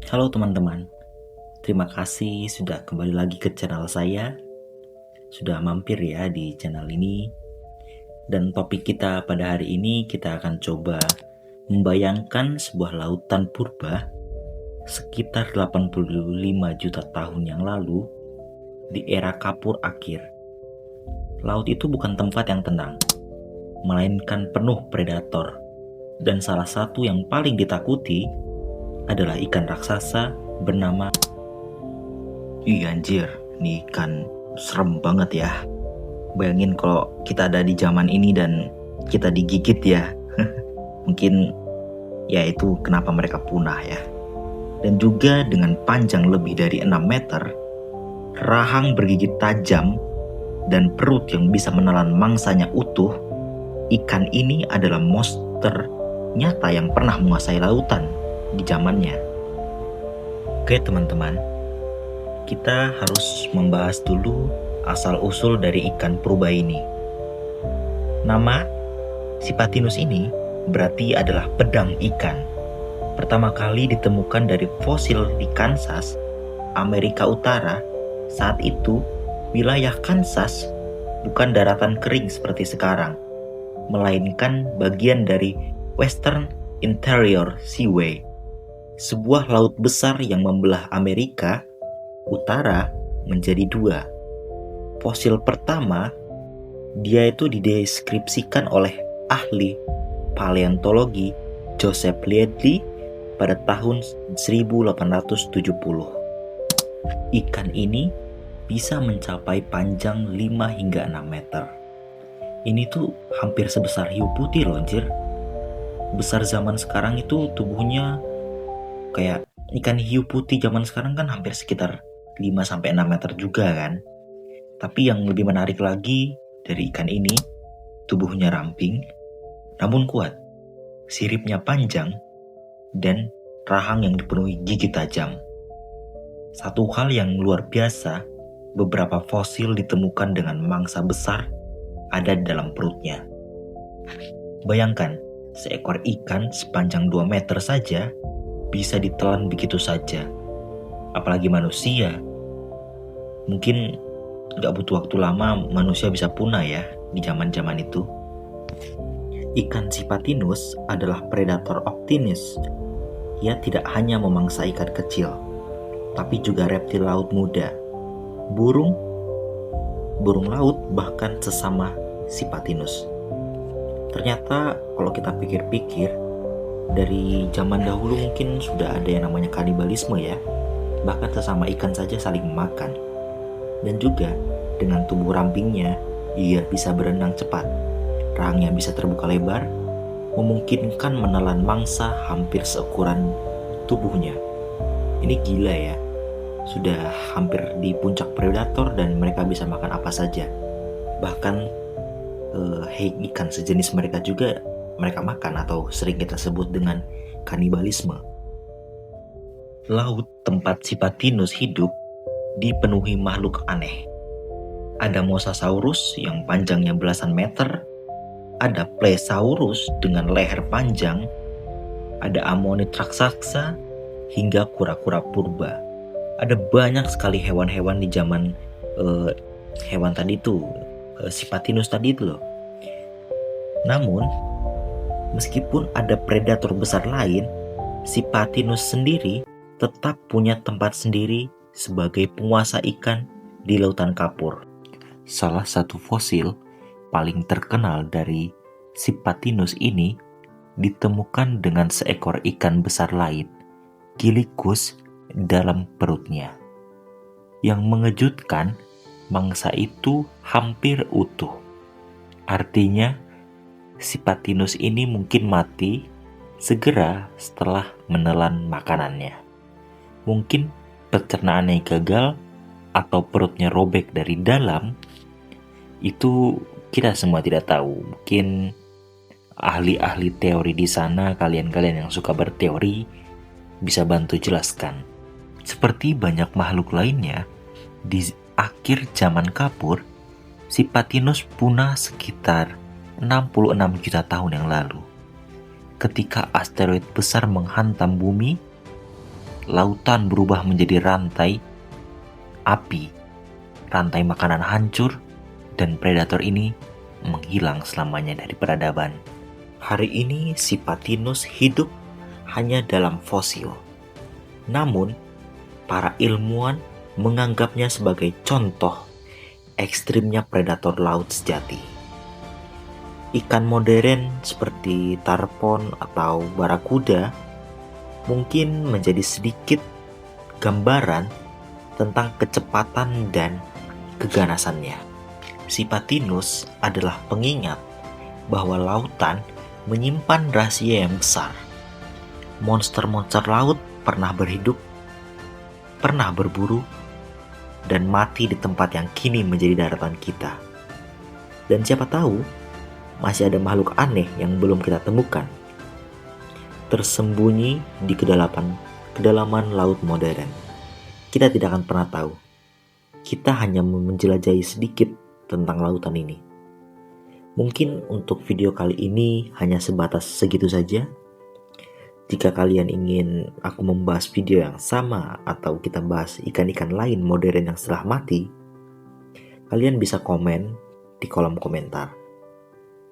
Halo teman-teman, terima kasih sudah kembali lagi ke channel saya. Sudah mampir ya di channel ini. Dan topik kita pada hari ini kita akan coba membayangkan sebuah lautan purba sekitar 85 juta tahun yang lalu di era Kapur akhir. Laut itu bukan tempat yang tenang, melainkan penuh predator. Dan salah satu yang paling ditakuti adalah ikan raksasa bernama anjir, ini ikan serem banget ya. Bayangin kalau kita ada di zaman ini dan kita digigit ya. Mungkin ya itu kenapa mereka punah ya. Dan juga dengan panjang lebih dari 6 meter, rahang bergigit tajam, dan perut yang bisa menelan mangsanya utuh, ikan ini adalah monster nyata yang pernah menguasai lautan di zamannya. Oke teman-teman, kita harus membahas dulu asal-usul dari ikan purba ini. Nama Sipatinus ini berarti adalah pedang ikan. Pertama kali ditemukan dari fosil di Kansas, Amerika Utara. Saat itu, wilayah Kansas bukan daratan kering seperti sekarang, melainkan bagian dari Western Interior Seaway, sebuah laut besar yang membelah Amerika Utara menjadi dua. Fosil pertama, dia itu dideskripsikan oleh ahli paleontologi Joseph Liedley pada tahun 1870. Ikan ini bisa mencapai panjang 5 hingga 6 meter. Ini tuh hampir sebesar hiu putih loh anjir. Besar zaman sekarang itu tubuhnya kayak ikan hiu putih zaman sekarang kan hampir sekitar 5-6 meter juga kan. Tapi yang lebih menarik lagi dari ikan ini, tubuhnya ramping namun kuat, siripnya panjang, dan rahang yang dipenuhi gigi tajam. Satu hal yang luar biasa, beberapa fosil ditemukan dengan mangsa besar ada di dalam perutnya. Bayangkan, seekor ikan sepanjang 2 meter saja bisa ditelan begitu saja. Apalagi manusia. Mungkin gak butuh waktu lama manusia bisa punah ya di zaman-zaman itu. Ikan Sipatinus adalah predator optimis. Ia tidak hanya memangsa ikan kecil, tapi juga reptil laut muda, burung laut, bahkan sesama Sipatinus. Ternyata kalau kita pikir-pikir, dari zaman dahulu mungkin sudah ada yang namanya kanibalisme ya. Bahkan sesama ikan saja saling memakan. Dan juga dengan tubuh rampingnya, ia bisa berenang cepat. Rahangnya bisa terbuka lebar, memungkinkan menelan mangsa hampir seukuran tubuhnya. Ini gila ya. Sudah hampir di puncak predator dan mereka bisa makan apa saja. Bahkan ikan sejenis mereka juga mereka makan atau sering kita sebut dengan kanibalisme. Laut tempat Sipatinus hidup dipenuhi makhluk aneh. Ada Mosasaurus yang panjangnya belasan meter, ada Plesiosaurus dengan leher panjang, ada Ammonit raksasa, hingga kura-kura purba. Ada banyak sekali hewan-hewan di zaman hewan tadi itu, Sipatinus tadi itu loh. Namun, meskipun ada predator besar lain, Sipatinus sendiri tetap punya tempat sendiri sebagai penguasa ikan di lautan Kapur. Salah satu fosil paling terkenal dari Sipatinus ini ditemukan dengan seekor ikan besar lain, Giligus, dalam perutnya. Yang mengejutkan, mangsa itu hampir utuh. Artinya, Sipatinus ini mungkin mati segera setelah menelan makanannya. Mungkin pencernaannya gagal atau perutnya robek dari dalam. Itu kita semua tidak tahu. Mungkin ahli-ahli teori di sana, kalian-kalian yang suka berteori, bisa bantu jelaskan. Seperti banyak makhluk lainnya, di akhir zaman Kapur, Sipatinus punah sekitar 66 juta tahun yang lalu. Ketika asteroid besar menghantam bumi, lautan berubah menjadi rantai api, rantai makanan hancur, dan predator ini menghilang selamanya dari peradaban. Hari ini si Patinus hidup hanya dalam fosil. Namun, para ilmuwan menganggapnya sebagai contoh ekstrimnya predator laut sejati. Ikan modern seperti tarpon atau barakuda mungkin menjadi sedikit gambaran tentang kecepatan dan keganasannya. Si Patinus adalah pengingat bahwa lautan menyimpan rahasia yang besar. Monster-monster laut pernah berhidup, pernah berburu, dan mati di tempat yang kini menjadi daratan kita. Dan siapa tahu, masih ada makhluk aneh yang belum kita temukan, tersembunyi di kedalaman laut modern. Kita tidak akan pernah tahu. Kita hanya menjelajahi sedikit tentang lautan ini. Mungkin untuk video kali ini hanya sebatas segitu saja. Jika kalian ingin aku membahas video yang sama atau kita bahas ikan-ikan lain modern yang setelah mati, kalian bisa komen di kolom komentar.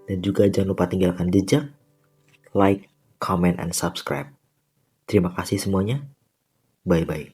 Dan juga jangan lupa tinggalkan jejak, like, comment, and subscribe. Terima kasih semuanya. Bye-bye.